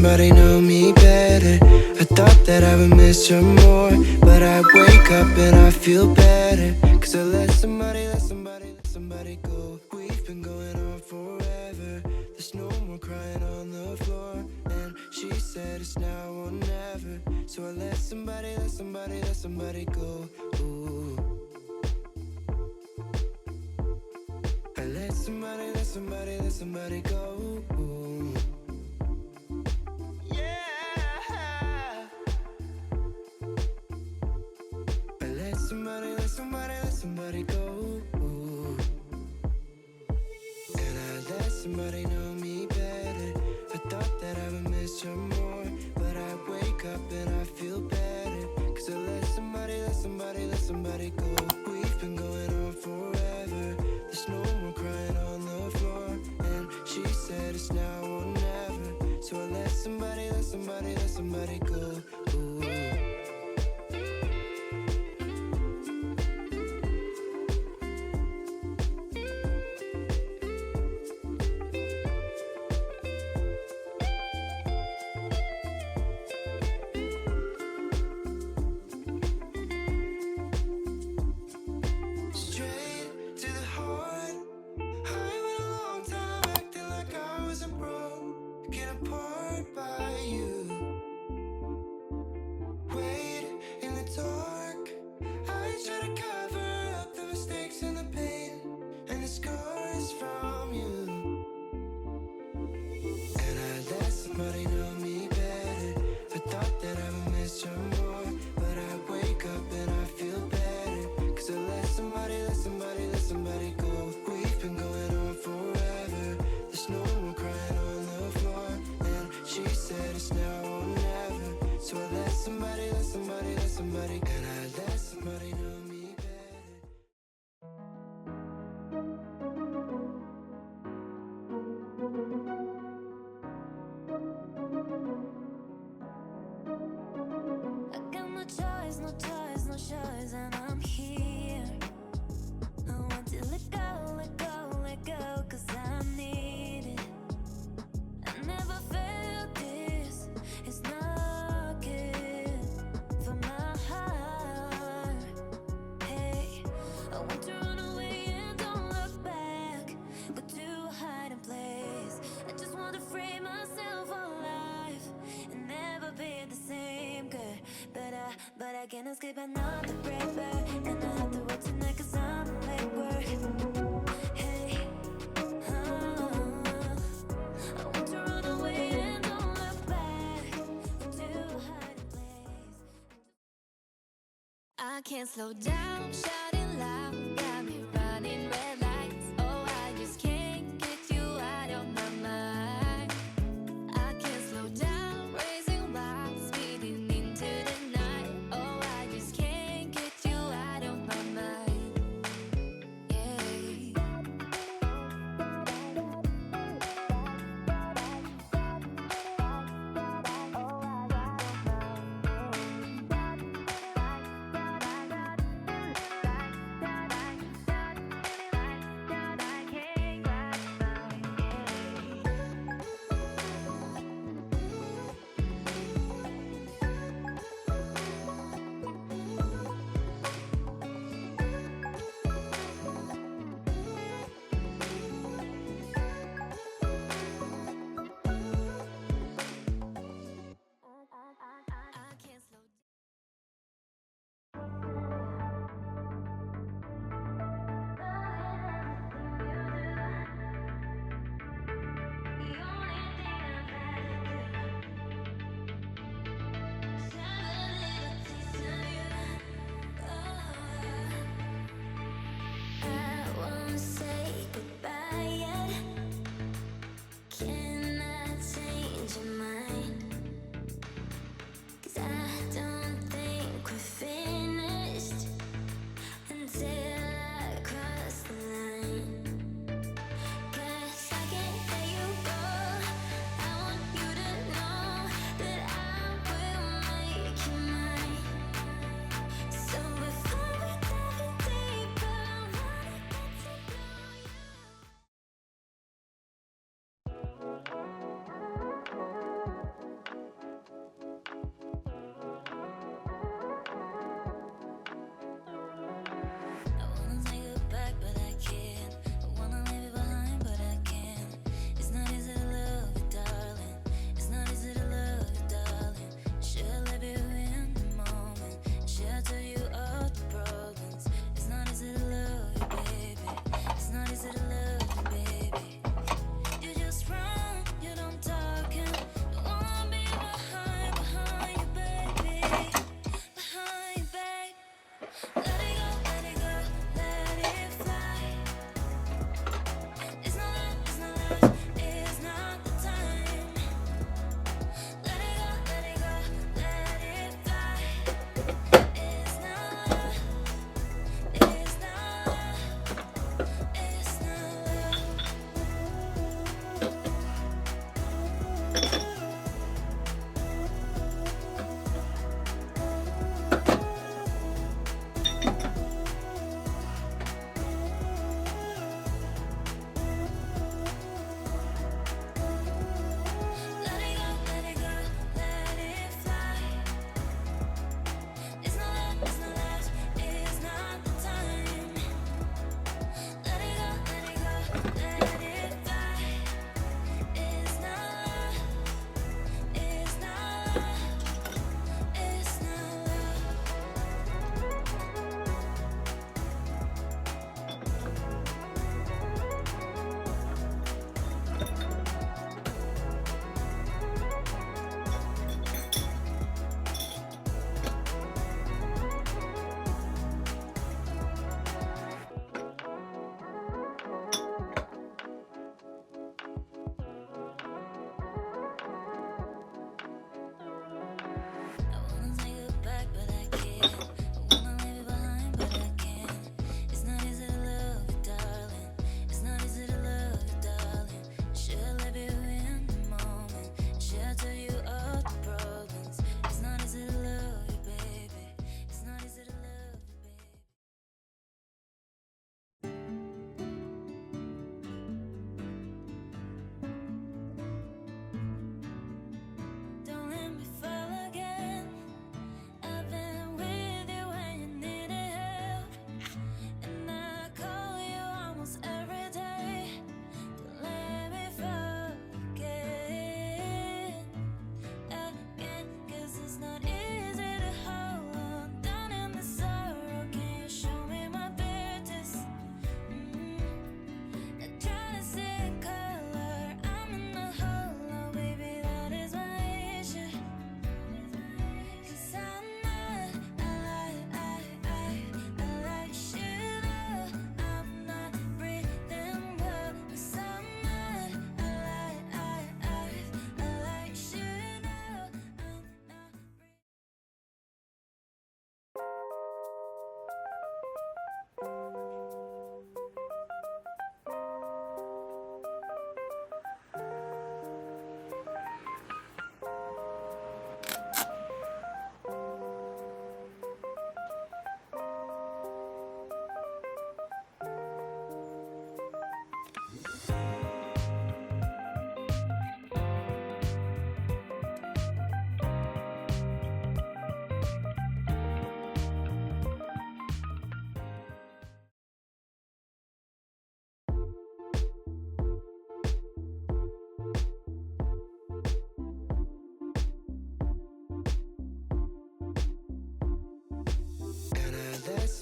somebody know me better. I thought that I would miss her more, but I wake up and I feel better. Cause I let somebody go. We've been going on forever. There's no more crying on the floor. And she said it's now or never. So I let somebody go. Ooh. I let somebody go. Ooh. Yeah. I let somebody go. Ooh. And I let somebody know me better. I thought that I would miss her more, but I wake up and I feel better. Cause I let somebody go. We've been going on forever. There's no more crying on the floor. And she said it's now or never. So I let somebody go. Ooh. Somebody know me better. I thought that I would miss her more, but I wake up and I feel better. Cause I let somebody go. We've been going on forever. There's no more crying on the floor. And she said it's now or never. So I let somebody and I let somebody know me better. No choice, and I'm here. I want to let go, cause I need it. I never felt this, it's not good for my heart. Hey, I want to run away and don't look back, go to a hiding place. I just want to free myself alive and never be the same girl. But I can't escape another river, and I have to work tonight cause I'm late work. Hey, I want to run away and don't look back to a hiding place. I can't slow down, shouting loud, got me running red lights. Oh, I just can't get you out of my mind. I can't slow down, racing wild, speeding into the night. Oh, I just can't get you out of my mind. Yeah.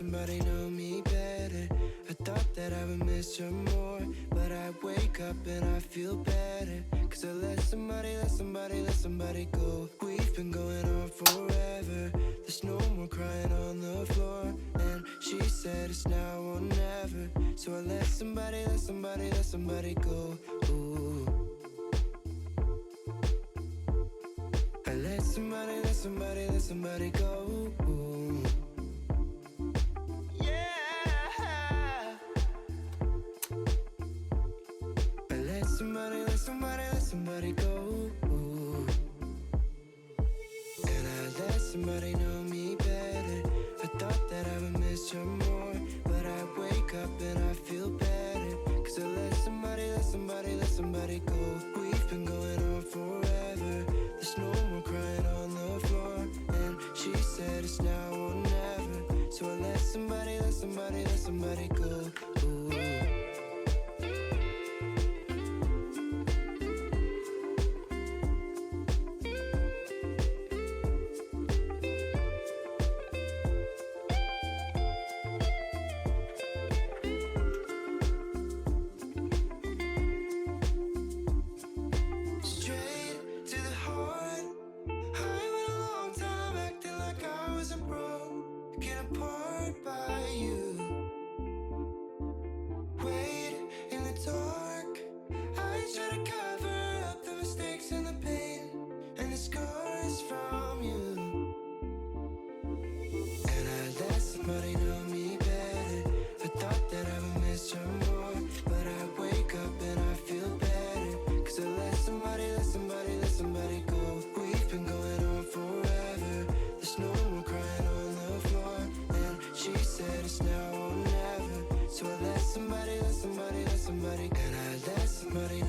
somebody know me better. I thought that I would miss her more, but I wake up and I feel better. Cause I let somebody go. We've been going on forever. There's no more crying on the floor. And she said it's now or never. So I let somebody go. Ooh. I let somebody go. Ooh. Yeah. I let somebody go. Ooh. And I let somebody know me better. I thought that I would miss her more, but I wake up and I feel better. Cause I let somebody go. We've been going on forever. There's no more crying on the floor. And she said it's now or never. So I let somebody go. Ooh. Straight to the heart. I went a long time acting like I wasn't broken apart by you. Wait in the dark. I try to cover up the mistakes and the pain and the scars from you. And I let somebody know me better. I thought that I would miss her more, but I wake up and I feel better. Cause I let somebody go. We've been going on forever. There's no more crying on the floor. And she said it's now or never. So I let somebody go. And I let somebody